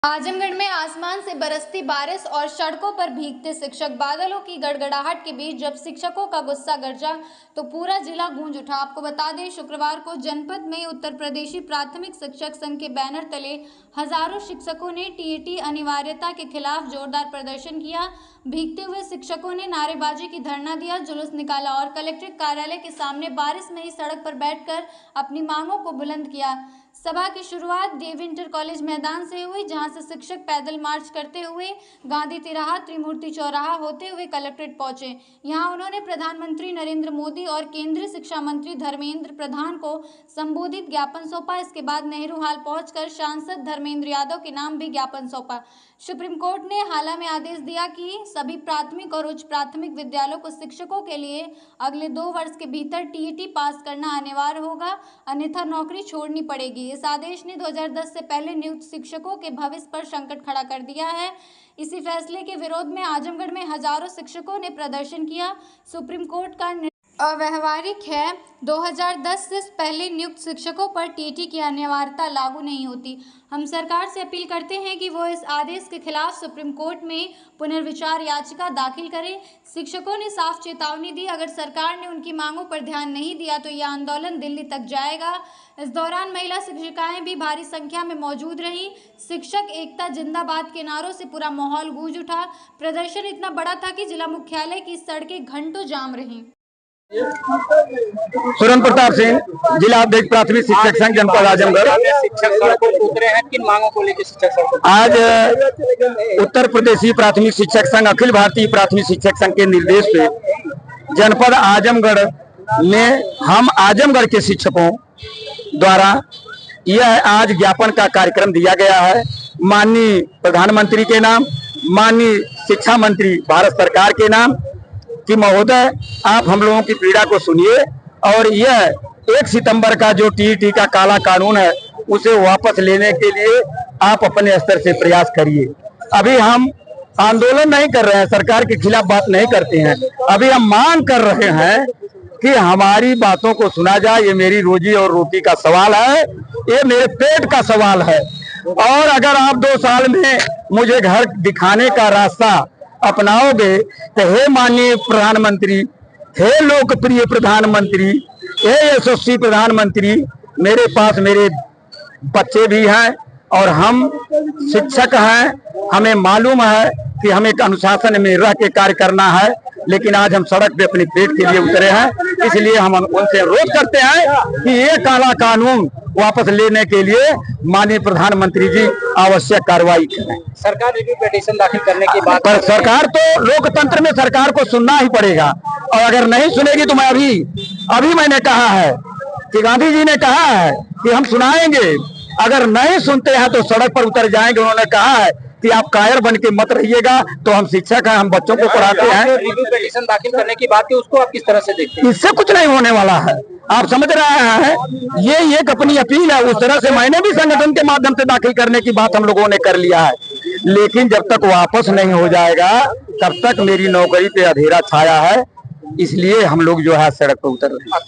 आजमगढ़ में आसमान से बरसती बारिश और सड़कों पर भीगते शिक्षक, बादलों की गड़गड़ाहट के बीच जब शिक्षकों का गुस्सा गरजा तो पूरा जिला गूंज उठा। आपको बता दें, शुक्रवार को जनपद में उत्तर प्रदेशी प्राथमिक शिक्षक संघ के बैनर तले हजारों शिक्षकों ने टीईटी अनिवार्यता के खिलाफ जोरदार प्रदर्शन किया। भीगते हुए शिक्षकों ने नारेबाजी की, धरना दिया, जुलूस निकाला और कलेक्ट्रेट कार्यालय के सामने बारिश में ही सड़क पर बैठकर अपनी मांगों को बुलंद किया। सभा की शुरुआत देव इंटर कॉलेज मैदान से हुई, जहां से शिक्षक पैदल मार्च करते हुए गांधी तिराहा, त्रिमूर्ति चौराहा होते हुए कलेक्ट्रेट पहुंचे। यहां उन्होंने प्रधानमंत्री नरेंद्र मोदी और केंद्रीय शिक्षा मंत्री धर्मेंद्र प्रधान को संबोधित ज्ञापन सौंपा। इसके बाद नेहरू हाल पहुंचकर सांसद धर्मेंद्र यादव के नाम भी ज्ञापन सौंपा। सुप्रीम कोर्ट ने हाल में आदेश दिया कि सभी प्राथमिक और उच्च प्राथमिक विद्यालयों को शिक्षकों के लिए अगले 2 वर्ष के भीतर टीईटी पास करना अनिवार्य होगा, अन्यथा नौकरी छोड़नी पड़ेगी। इस आदेश ने 2010 से पहले नियुक्त शिक्षकों के भविष्य पर संकट खड़ा कर दिया है। इसी फैसले के विरोध में आजमगढ़ में हजारों शिक्षकों ने प्रदर्शन किया। सुप्रीम कोर्ट का अव्यावहारिक है। 2010 से पहले नियुक्त शिक्षकों पर टीईटी की अनिवार्यता लागू नहीं होती। हम सरकार से अपील करते हैं कि वो इस आदेश के खिलाफ सुप्रीम कोर्ट में पुनर्विचार याचिका दाखिल करें। शिक्षकों ने साफ चेतावनी दी, अगर सरकार ने उनकी मांगों पर ध्यान नहीं दिया तो यह आंदोलन दिल्ली तक जाएगा। इस दौरान महिला शिक्षिकाएं भी भारी संख्या में मौजूद रहीं। शिक्षक एकता जिंदाबाद के नारों से पूरा माहौल गूंज उठा। प्रदर्शन इतना बड़ा था कि जिला मुख्यालय की सड़कें घंटों जाम रहीं। सुरेंद्र प्रताप सिंह, जिला अध्यक्ष प्राथमिक शिक्षक संघ जनपद आजमगढ़। शिक्षक सड़कों पर उतरे हैं, किन मांगों को लेकर शिक्षक सड़कों पर? आज उत्तर प्रदेशी प्राथमिक शिक्षक संघ, अखिल भारतीय प्राथमिक शिक्षक संघ के निर्देश पे जनपद आजमगढ़ में हम आजमगढ़ के शिक्षकों द्वारा यह आज ज्ञापन का कार्यक्रम दिया गया है। माननीय प्रधानमंत्री के नाम, माननीय शिक्षा मंत्री भारत सरकार के नाम कि महोदय आप हम लोगों की पीड़ा को सुनिए और यह 1 सितंबर का जो टीईटी का काला कानून है उसे वापस लेने के लिए आप अपने स्तर से प्रयास करिए। अभी हम आंदोलन नहीं कर रहे हैं, सरकार के खिलाफ बात नहीं करते हैं। अभी हम मांग कर रहे हैं कि हमारी बातों को सुना जाए। ये मेरी रोजी और रोटी का सवाल है, ये मेरे पेट का सवाल है। और अगर आप 2 साल में मुझे घर दिखाने का रास्ता अपनाओगे तो हे माननीय प्रधानमंत्री, हे लोकप्रिय प्रधानमंत्री, हे यशस्वी प्रधानमंत्री, मेरे पास मेरे बच्चे भी हैं और हम शिक्षक हैं। हमें मालूम है कि हमें एक अनुशासन में रह के कार्य करना है, लेकिन आज हम सड़क पे अपने पेट के लिए उतरे हैं। इसलिए हम उनसे अनुरोध करते हैं कि ये काला कानून वापस लेने के लिए माननीय प्रधानमंत्री जी आवश्यक कार्रवाई करें। सरकार रिव्यू पिटीशन दाखिल करने की बात पर सरकार तो लोकतंत्र में सरकार को सुनना ही पड़ेगा और अगर नहीं सुनेगी तो मैं अभी मैंने कहा है कि गांधी जी ने कहा है कि हम सुनाएंगे, अगर नहीं सुनते हैं तो सड़क पर उतर जाएंगे। उन्होंने कहा है कि आप कायर बन के मत रहिएगा। तो हम शिक्षक हैं, हम बच्चों को पढ़ाते हैं। रिव्यू पिटीशन दाखिल करने की बात है, उसको आप किस तरह से देखते हैं? इससे कुछ नहीं होने वाला है, आप समझ रहे हैं। ये एक अपनी अपील है, उस तरह से मैंने भी संगठन के माध्यम से दाखिल करने की बात हम लोगों ने कर लिया है, लेकिन जब तक वापस नहीं हो जाएगा तब तक मेरी नौकरी पे अंधेरा छाया है। इसलिए हम लोग जो है सड़क पर उतर रहे हैं।